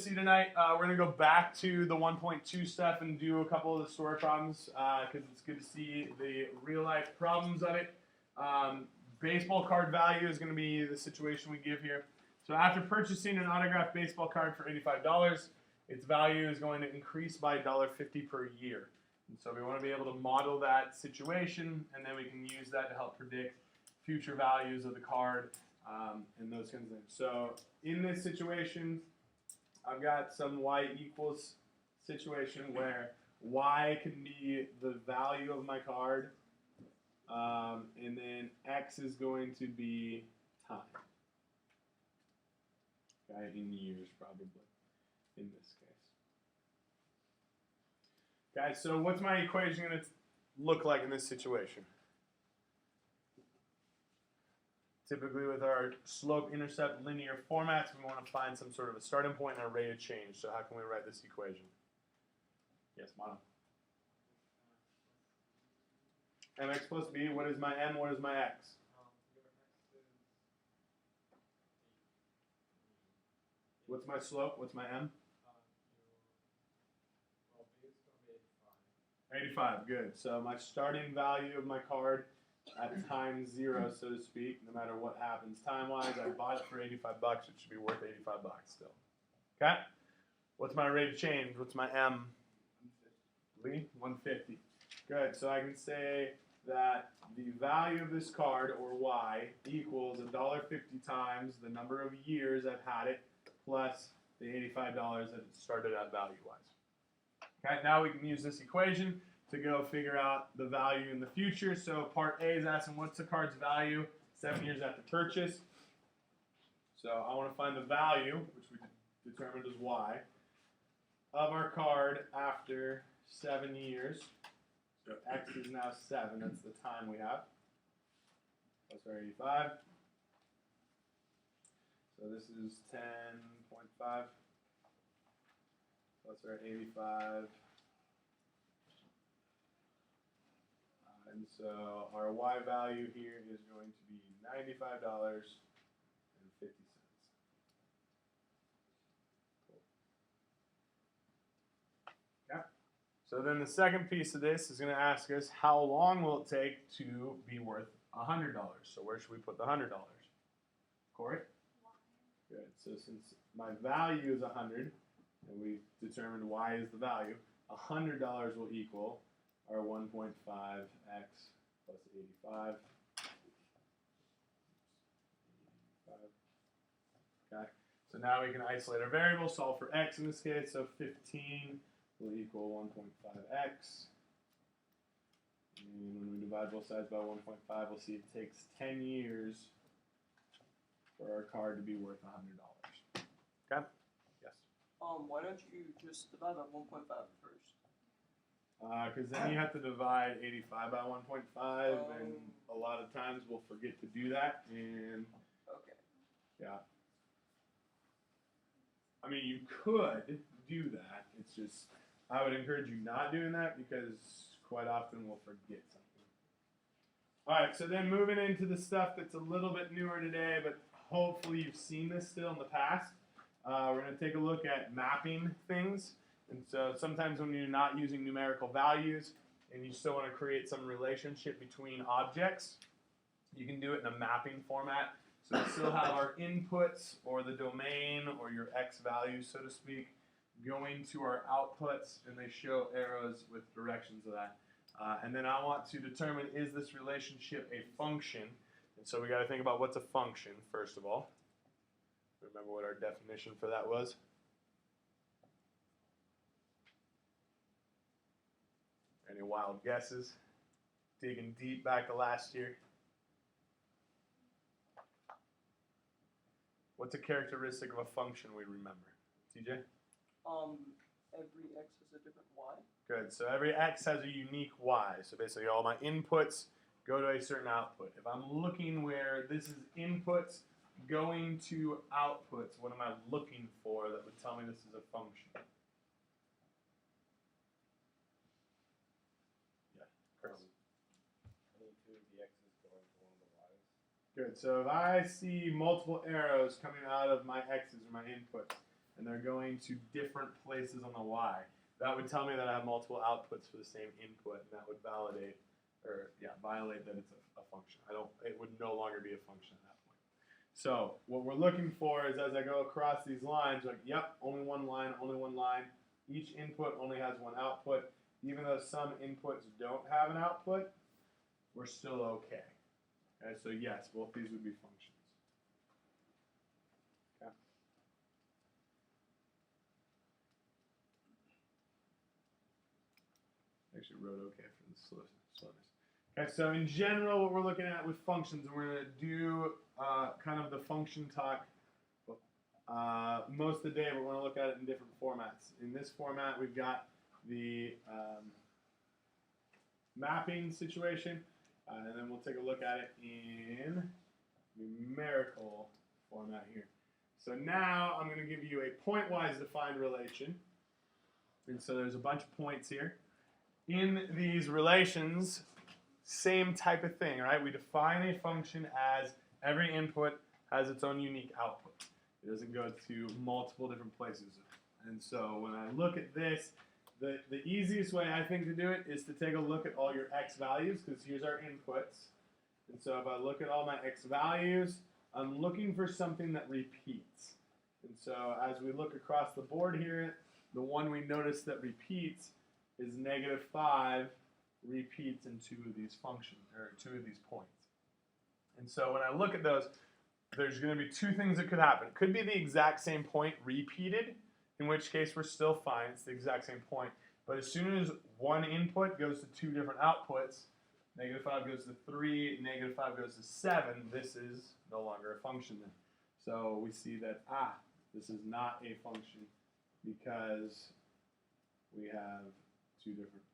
see tonight. We're going to go back to the 1.2 stuff and do a couple of the story problems because it's good to see the real-life problems of it. Baseball card value is going to be the situation we give here. So after purchasing an autographed baseball card for $85, its value is going to increase by $1.50 per year. And so we want to be able to model that situation, and then we can use that to help predict future values of the card and those kinds of things. So in this situation, I've got some y equals situation where y can be the value of my card, and then x is going to be time. Okay, in years probably, in this case. Okay, so what's my equation going to look like in this situation? Typically with our slope-intercept linear formats, we want to find some sort of a starting point and a rate of change. So how can we write this equation? Yes, Mono. mx plus b, what is my m, what is my x? What's my slope, what's my m? 85, good. So my starting value of my card at time 0, so to speak, no matter what happens time-wise, I bought it for $85, it should be worth $85 still. Okay? What's my rate of change? What's my m? 150. Good, so I can say that the value of this card, or y, equals $1.50 times the number of years I've had it, plus the $85 that it started at value-wise. Okay, now we can use this equation to go figure out the value in the future. So part A is asking what's the card's value 7 years after purchase. So I want to find the value, which we determined as y, of our card after 7 years. So x is now 7, that's the time we have, plus our 85. So this is 10.5 plus our 85. And so our y value here is going to be $95.50. Cool. Yeah. So then the second piece of this is going to ask us how long will it take to be worth $100? So where should we put the $100? Corey? Good. So since my value is 100, and we've determined y is the value, $100 will equal our 1.5x plus 85. Okay. So now we can isolate our variable, solve for x in this case. So 15 will equal 1.5x. And when we divide both sides by 1.5, we'll see it takes 10 years for our card to be worth $100. Okay? Yes? Why don't you just divide by 1.5 first? Because then you have to divide 85 by 1.5, and a lot of times we'll forget to do that. And okay. Yeah. I mean, you could do that. It's just, I would encourage you not doing that because quite often we'll forget something. All right, so then moving into the stuff that's a little bit newer today, but hopefully you've seen this still in the past. We're going to take a look at mapping things. And so sometimes when you're not using numerical values and you still want to create some relationship between objects, you can do it in a mapping format. So we still have our inputs or the domain or your x values, so to speak, going to our outputs, and they show arrows with directions of that. And then I want to determine, is this relationship a function? And so we got to think about what's a function, first of all. Remember what our definition for that was? Any wild guesses? Digging deep back to last year. What's a characteristic of a function we remember? TJ? Every x is a different y. Good. So every x has a unique y. So basically all my inputs go to a certain output. If I'm looking where this is inputs going to outputs, what am I looking for that would tell me this is a function? Yeah, Chris. Good. So if I see multiple arrows coming out of my x's or my inputs, and they're going to different places on the y. That would tell me that I have multiple outputs for the same input, and that would violate that it's a function. It would no longer be a function at that point. So what we're looking for is as I go across these lines, like, yep, only one line, only one line. Each input only has one output. Even though some inputs don't have an output, we're still okay. Okay, so yes, both these would be functions. Okay. Actually wrote okay for the slowness. Okay, so in general, what we're looking at with functions, and we're going to do kind of the function talk most of the day, but we're going to look at it in different formats. In this format, we've got the mapping situation, and then we'll take a look at it in numerical format here. So now I'm going to give you a pointwise defined relation. And so there's a bunch of points here. In these relations, same type of thing, right? We define a function as every input has its own unique output. It doesn't go to multiple different places. And so when I look at this, the easiest way I think to do it is to take a look at all your x values, because here's our inputs. And so if I look at all my x values, I'm looking for something that repeats. And so as we look across the board here, the one we notice that repeats is -5 repeats in two of these functions, or two of these points. And so when I look at those, there's going to be two things that could happen. It could be the exact same point repeated, in which case we're still fine. It's the exact same point. But as soon as one input goes to two different outputs, -5 goes to 3, -5 goes to 7, this is no longer a function then. So we see that, this is not a function because we have two different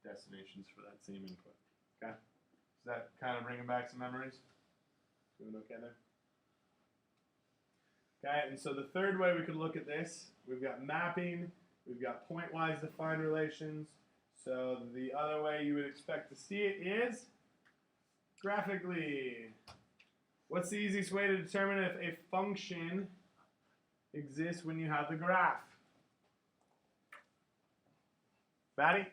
destinations for that same input. Okay? Is that kind of bringing back some memories? Doing okay there? Okay, and so the third way we could look at this, we've got mapping, we've got pointwise defined relations. So the other way you would expect to see it is graphically. What's the easiest way to determine if a function exists when you have the graph? Maddie?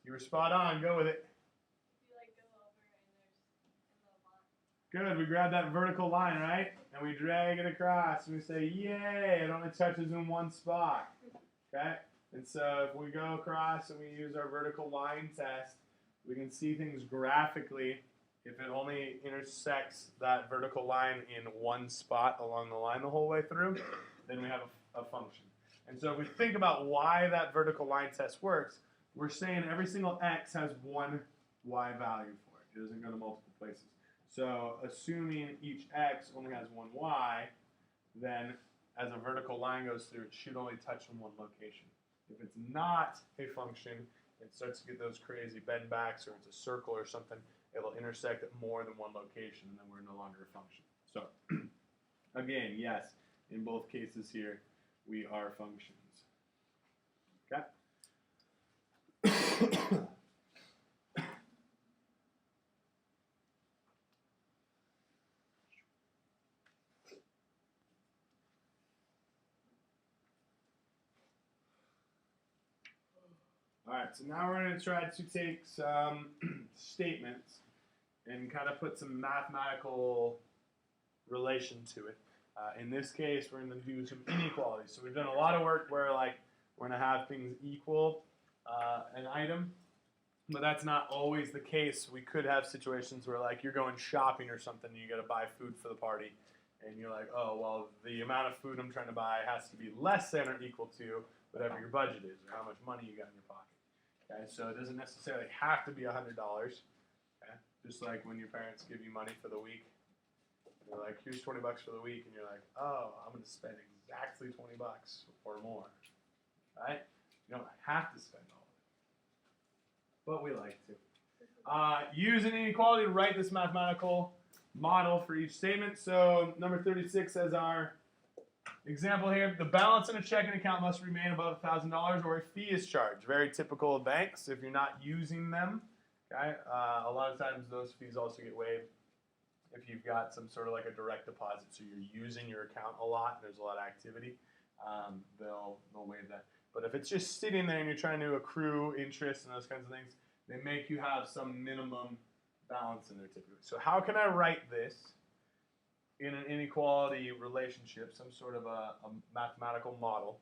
You were spot on. Go with it. Good. We grab that vertical line, right? And we drag it across. And we say, yay, it only touches in one spot. Okay? And so if we go across and we use our vertical line test, we can see things graphically. If it only intersects that vertical line in one spot along the line the whole way through, then we have a function. And so if we think about why that vertical line test works, we're saying every single x has one y value for it. It doesn't go to multiple places. So assuming each x only has one y, then as a vertical line goes through, it should only touch in one location. If it's not a function, it starts to get those crazy bend backs, or it's a circle or something, it'll intersect at more than one location, and then we're no longer a function. So again, yes, in both cases here, we are functions. Okay? All right, so now we're going to try to take some statements and kind of put some mathematical relation to it. In this case, we're going to do some inequalities. So we've done a lot of work where, like, we're going to have things equal an item, but that's not always the case. We could have situations where, like, you're going shopping or something, and you got to buy food for the party, and you're like, oh, well, the amount of food I'm trying to buy has to be less than or equal to whatever your budget is, or how much money you got in your pocket. Okay, so it doesn't necessarily have to be $100. Okay? Just like when your parents give you money for the week, they're like, here's $20 for the week, and you're like, oh, I'm going to spend exactly $20 or more. Right? You don't have to spend all of it, but we like to. Use an inequality to write this mathematical model for each statement. So number 36 says our example here, the balance in a checking account must remain above $1,000 or a fee is charged. Very typical of banks if you're not using them. Okay? A lot of times those fees also get waived. if you've got some sort of like a direct deposit, so you're using your account a lot and there's a lot of activity, they'll waive that. But if it's just sitting there and you're trying to accrue interest and those kinds of things, they make you have some minimum balance in there typically. So how can I write this in an inequality relationship, some sort of a mathematical model?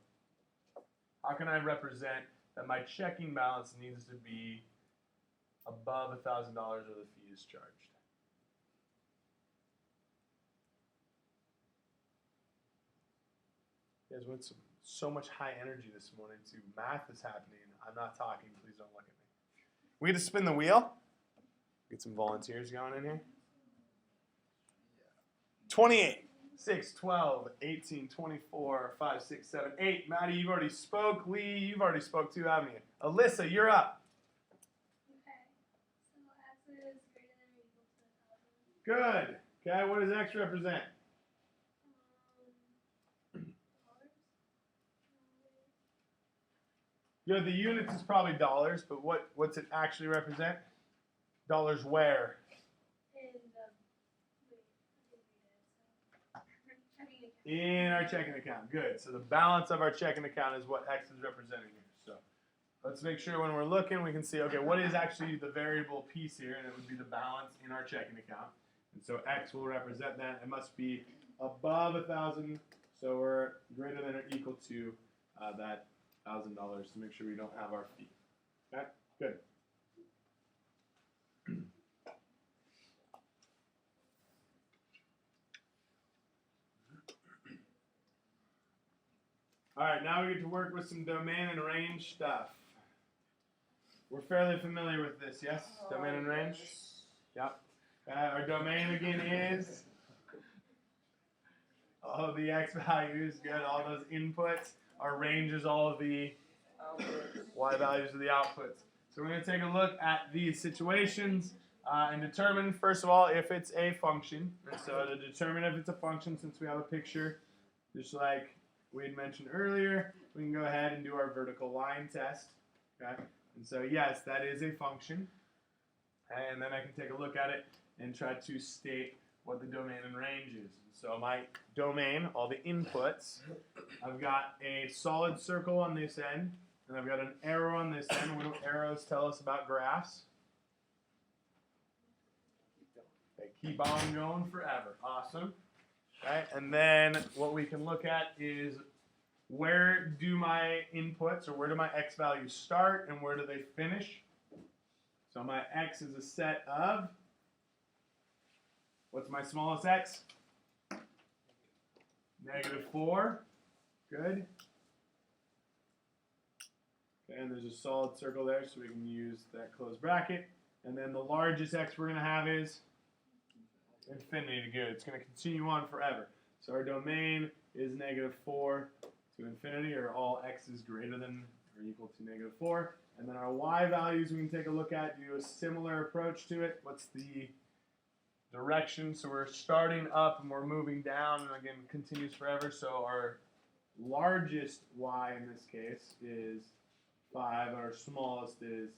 How can I represent that my checking balance needs to be above $1,000 or the fee is charged? You guys went so much high energy this morning too. Math is happening. I'm not talking. Please don't look at me. We get to spin the wheel. Get some volunteers going in here. 28, 6, 12, 18, 24, 5, 6, 7, 8. Maddie, you've already spoke. Lee, you've already spoke too, haven't you? Alyssa, you're up. Okay. So x is greater than or equal to 1,000. Good. Okay, what does X represent? Dollars. Good, the units is probably dollars, but what's it actually represent? Dollars where? In the checking account. In our checking account. Good. So the balance of our checking account is what X is representing here. So let's make sure when we're looking we can see, okay, what is actually the variable piece here? And it would be the balance in our checking account. And so X will represent that. It must be above 1,000. So we're greater than or equal to that $1,000 to make sure we don't have our fee. Okay, good. All right, now we get to work with some domain and range stuff. We're fairly familiar with this, yes? Domain and range? Yep. Our domain again is all of the x values, good, all those inputs. Our range is all of the y values of the outputs. So we're going to take a look at these situations and determine, first of all, if it's a function. And so to determine if it's a function, since we have a picture, just like we had mentioned earlier, we can go ahead and do our vertical line test. Okay? And so yes, that is a function. And then I can take a look at it and try to state what the domain and range is. So my domain, all the inputs, I've got a solid circle on this end, and I've got an arrow on this end. What do arrows tell us about graphs? They keep on going forever. Awesome. Okay, and then what we can look at is where do my inputs or where do my x values start and where do they finish? So my x is a set of, what's my smallest x? -4. Good. Okay, and there's a solid circle there, so we can use that closed bracket. And then the largest x we're going to have is infinity. Good. It's going to continue on forever. So our domain is -4 to infinity, or all x is greater than or equal to -4. And then our y values we can take a look at, do a similar approach to it. What's the direction? So we're starting up and we're moving down, and again, continues forever. So our largest y in this case is 5. Our smallest is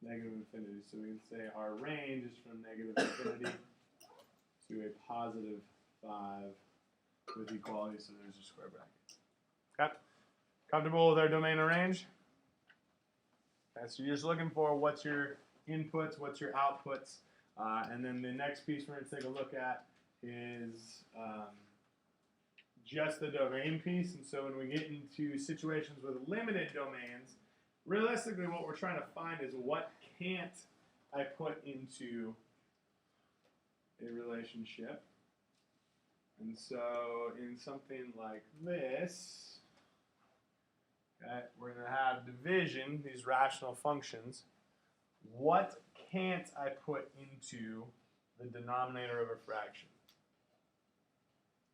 -infinity. So we can say our range is from -infinity to a +5 with equality. So there's a square bracket. Okay? Comfortable with our domain and range? Okay, so you're just looking for what's your inputs, what's your outputs, and then the next piece we're going to take a look at is just the domain piece. And so when we get into situations with limited domains, realistically what we're trying to find is what can't I put into a relationship. And so in something like this, okay, we're going to have division, these rational functions. What can't I put into the denominator of a fraction?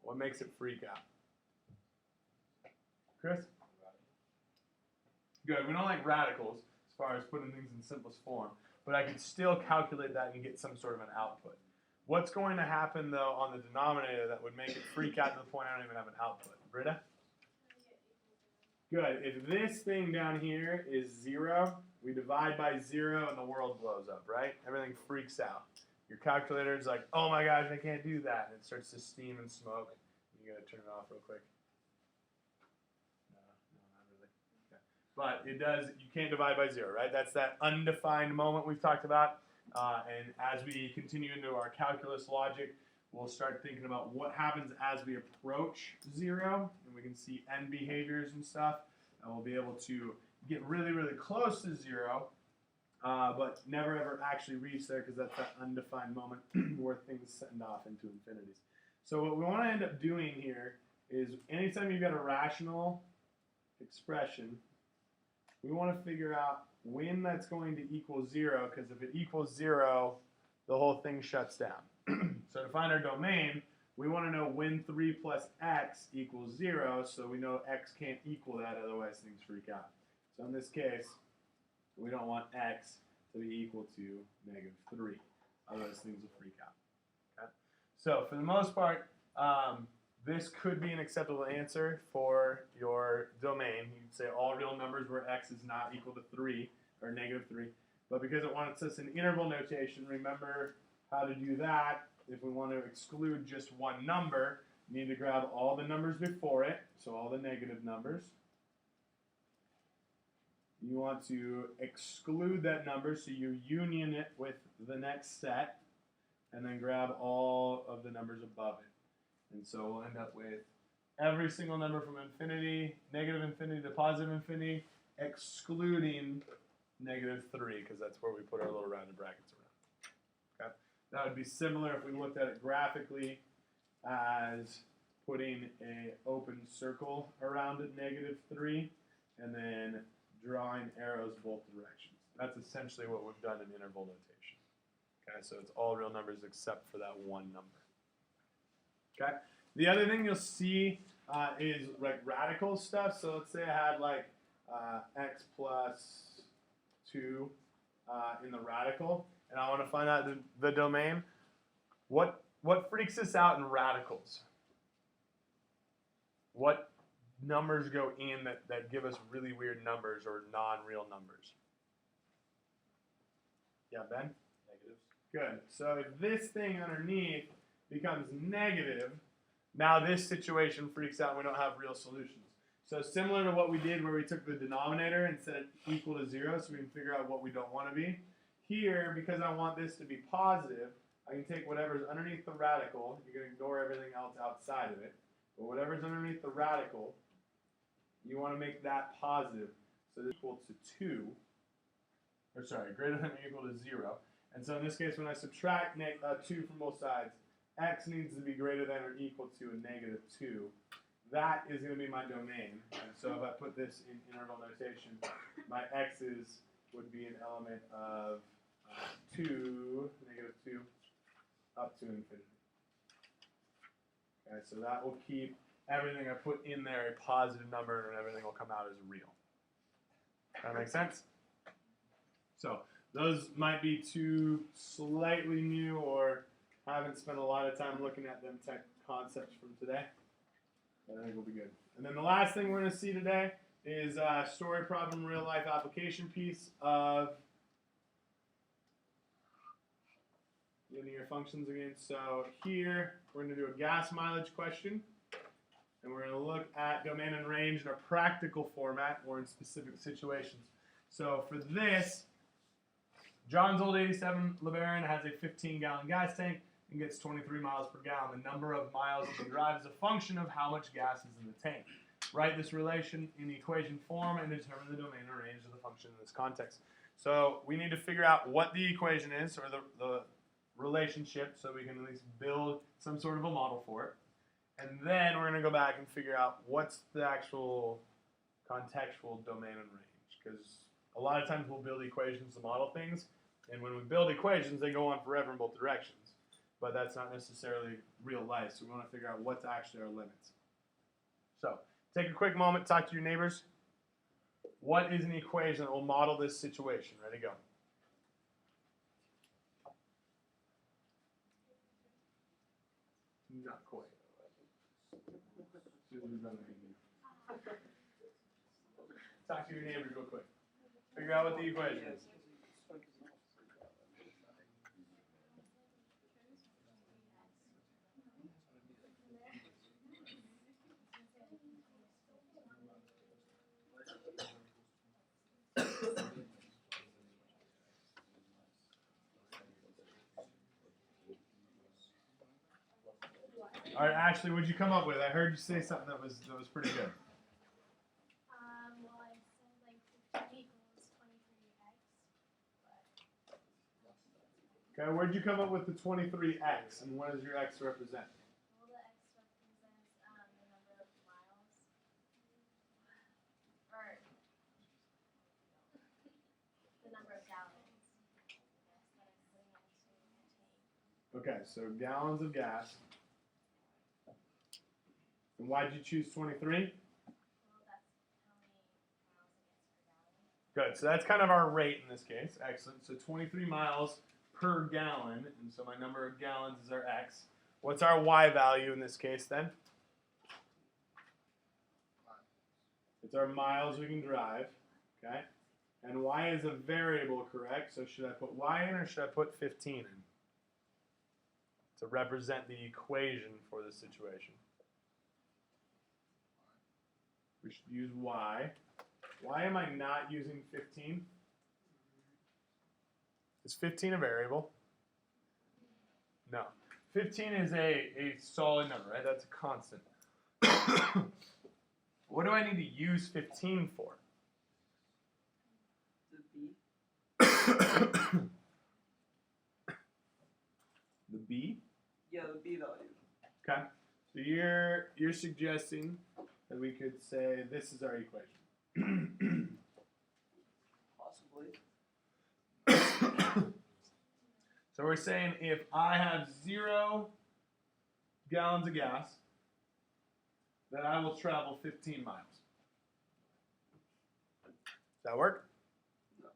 What makes it freak out? Chris? Good. We don't like radicals as far as putting things in simplest form, but I can still calculate that and get some sort of an output. What's going to happen, though, on the denominator that would make it freak out to the point I don't even have an output? Britta? Good. If this thing down here is 0, we divide by 0 and the world blows up, right? Everything freaks out. your calculator is like, oh my gosh, I can't do that. And it starts to steam and smoke. You gotta turn it off real quick. No, not really. Okay. But it does, you can't divide by 0, right? That's that undefined moment we've talked about. And as we continue into our calculus logic, we'll start thinking about what happens as we approach 0. And we can see end behaviors and stuff. And we'll be able to get really, really close to 0. But never ever actually reach there because that's that undefined moment where things send off into infinities. So what we want to end up doing here is anytime you've got a rational expression, we want to figure out when that's going to equal 0, because if it equals 0, the whole thing shuts down. So to find our domain, we want to know when 3 plus x equals 0, so we know x can't equal that, otherwise things freak out. So in this case, we don't want x to be equal to -3. Otherwise, things will freak out. Okay? So for the most part, this could be an acceptable answer for your domain. You'd say all real numbers where x is not equal to 3 or -3. But because it wants us in interval notation, remember how to do that. If we want to exclude just one number, you need to grab all the numbers before it, so all the negative numbers. You want to exclude that number, so you union it with the next set, and then grab all of the numbers above it. And so we'll end up with every single number from infinity, negative infinity to positive infinity, excluding -3, because that's where we put our little rounded brackets around. Okay? That would be similar if we looked at it graphically as putting an open circle around it, -3, and then drawing arrows both directions. That's essentially what we've done in interval notation. Okay, so it's all real numbers except for that one number. Okay, the other thing you'll see is like radical stuff. So let's say I had like x plus 2 in the radical, and I want to find out the domain. What freaks us out in radicals? What numbers go in that give us really weird numbers or non-real numbers? Yeah, Ben? Negatives. Good. So if this thing underneath becomes negative, now this situation freaks out and we don't have real solutions. So similar to what we did where we took the denominator and set it equal to 0 so we can figure out what we don't want to be. Here, because I want this to be positive, I can take whatever's underneath the radical. You can ignore everything else outside of it. But whatever's underneath the radical, you want to make that positive, so this is equal to 2, or sorry, greater than or equal to 0. And so in this case, when I subtract 2 from both sides, x needs to be greater than or equal to a -2. That is going to be my domain. And so if I put this in interval notation, my x's would be an element of 2, -2, up to infinity. Okay, so that will keep everything I put in there a positive number, and everything will come out as real. That make sense? So those might be two slightly new or haven't spent a lot of time looking at them tech concepts from today. But I think we'll be good. And then the last thing we're going to see today is a story problem real life application piece of linear functions again. So here we're going to do a gas mileage question. And we're going to look at domain and range in a practical format or in specific situations. So for this, John's old 87 LeBaron has a 15-gallon gas tank and gets 23 miles per gallon. The number of miles he drives is a function of how much gas is in the tank. Write this relation in the equation form and determine the domain and range of the function in this context. So we need to figure out what the equation is, or the relationship, so we can at least build some sort of a model for it. And then we're going to go back and figure out what's the actual contextual domain and range. Because a lot of times we'll build equations to model things, and when we build equations, they go on forever in both directions. But that's not necessarily real life, so we want to figure out what's actually our limits. So take a quick moment, talk to your neighbors. What is an equation that will model this situation? Ready, go. Not quite. Talk to your neighbors real quick. Figure out what the equation is. All right, Ashley, what'd you come up with? I heard you say something that was pretty good. Well, I said like 15 equals 23x, but Okay, where'd you come up with the 23x, and what does your x represent? well, the x represents the number of miles, or the number of gallons, I guess, that I'm putting into my tank. Okay, so gallons of gas. And why'd you choose 23? Well, that's how many miles it gets per gallon. Good, so that's kind of our rate in this case. Excellent. So 23 miles per gallon, and so my number of gallons is our x. What's our y value in this case then? It's our miles we can drive, okay? And y is a variable, correct? So should I put y in or should I put 15 in? To represent the equation for the situation. We should use y. Why am I not using 15? Is 15 a variable? No. 15 is a solid number, right? That's a constant. What do I need to use 15 for? The B. The b? Yeah, the B value. Okay. So you're suggesting that we could say this is our equation. Possibly. So we're saying if I have 0 gallons of gas, then I will travel 15 miles. Does that work? No.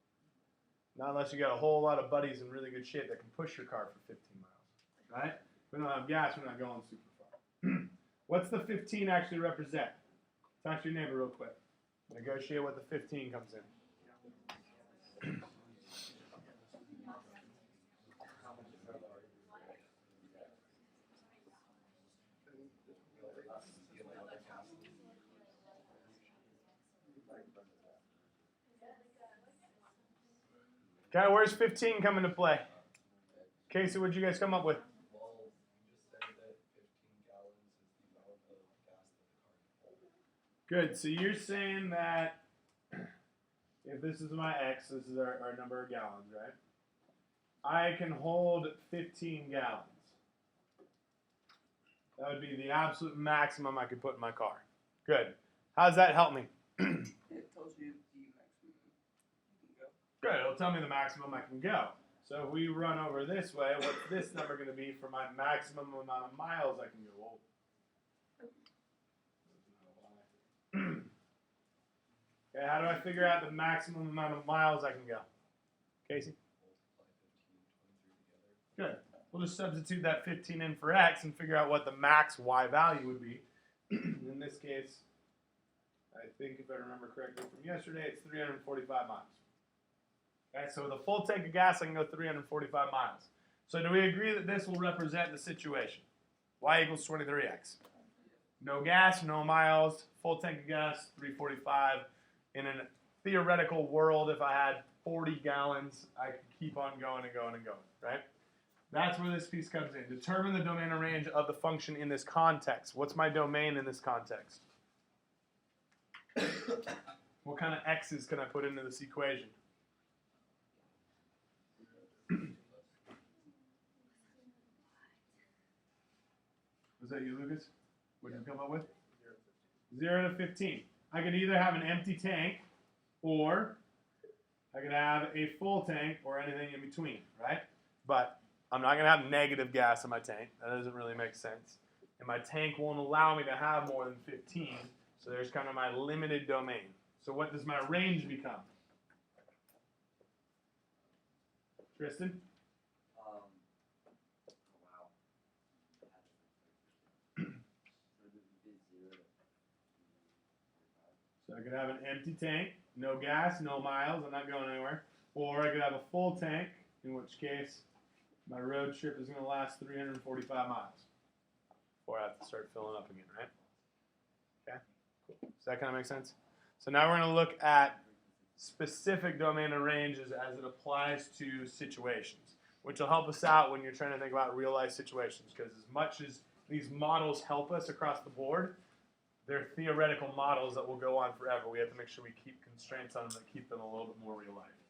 Not unless you got a whole lot of buddies in really good shape that can push your car for 15 miles. Right? If we don't have gas, we're not going super far. What's the 15 actually represent? Talk to your neighbor real quick. Negotiate what the 15 comes in. Okay, where's 15 come into play? Casey, what'd you guys come up with? Well, you just said that 15 gallons is the amount of gas that the car can hold. Good, so you're saying that if this is my x, this is our number of gallons, right? I can hold 15 gallons. That would be the absolute maximum I could put in my car. Good. How does that help me? It tells you the maximum you can go. Good, it'll tell me the maximum I can go. So if we run over this way, what's this number going to be for my maximum amount of miles I can go? Whoa. Okay, how do I figure out the maximum amount of miles I can go? Casey? Multiply 15 and 23 together. Good. We'll just substitute that 15 in for x and figure out what the max y value would be. In this case, I think if I remember correctly from yesterday, it's 345 miles. Okay, so with a full tank of gas, I can go 345 miles. So do we agree that this will represent the situation? Y equals 23x. No gas, no miles, full tank of gas, 345. In a theoretical world, if I had 40 gallons, I could keep on going and going and going, right? That's where this piece comes in. Determine the domain and range of the function in this context. What's my domain in this context? What kind of x's can I put into this equation? Was that you, Lucas? What did you come up with? 0 to 15. I could either have an empty tank, or I could have a full tank, or anything in between, right? But I'm not going to have negative gas in my tank. That doesn't really make sense. And my tank won't allow me to have more than 15, so there's kind of my limited domain. So what does my range become? Tristan? Oh, wow. So I could have an empty tank, no gas, no miles, I'm not going anywhere. Or I could have a full tank, in which case my road trip is going to last 345 miles before I have to start filling up again, right? Okay, cool. Does that kind of make sense? So now we're going to look at specific domain and ranges as it applies to situations, which will help us out when you're trying to think about real life situations, because as much as these models help us across the board. They're theoretical models that will go on forever. We have to make sure we keep constraints on them that keep them a little bit more real life.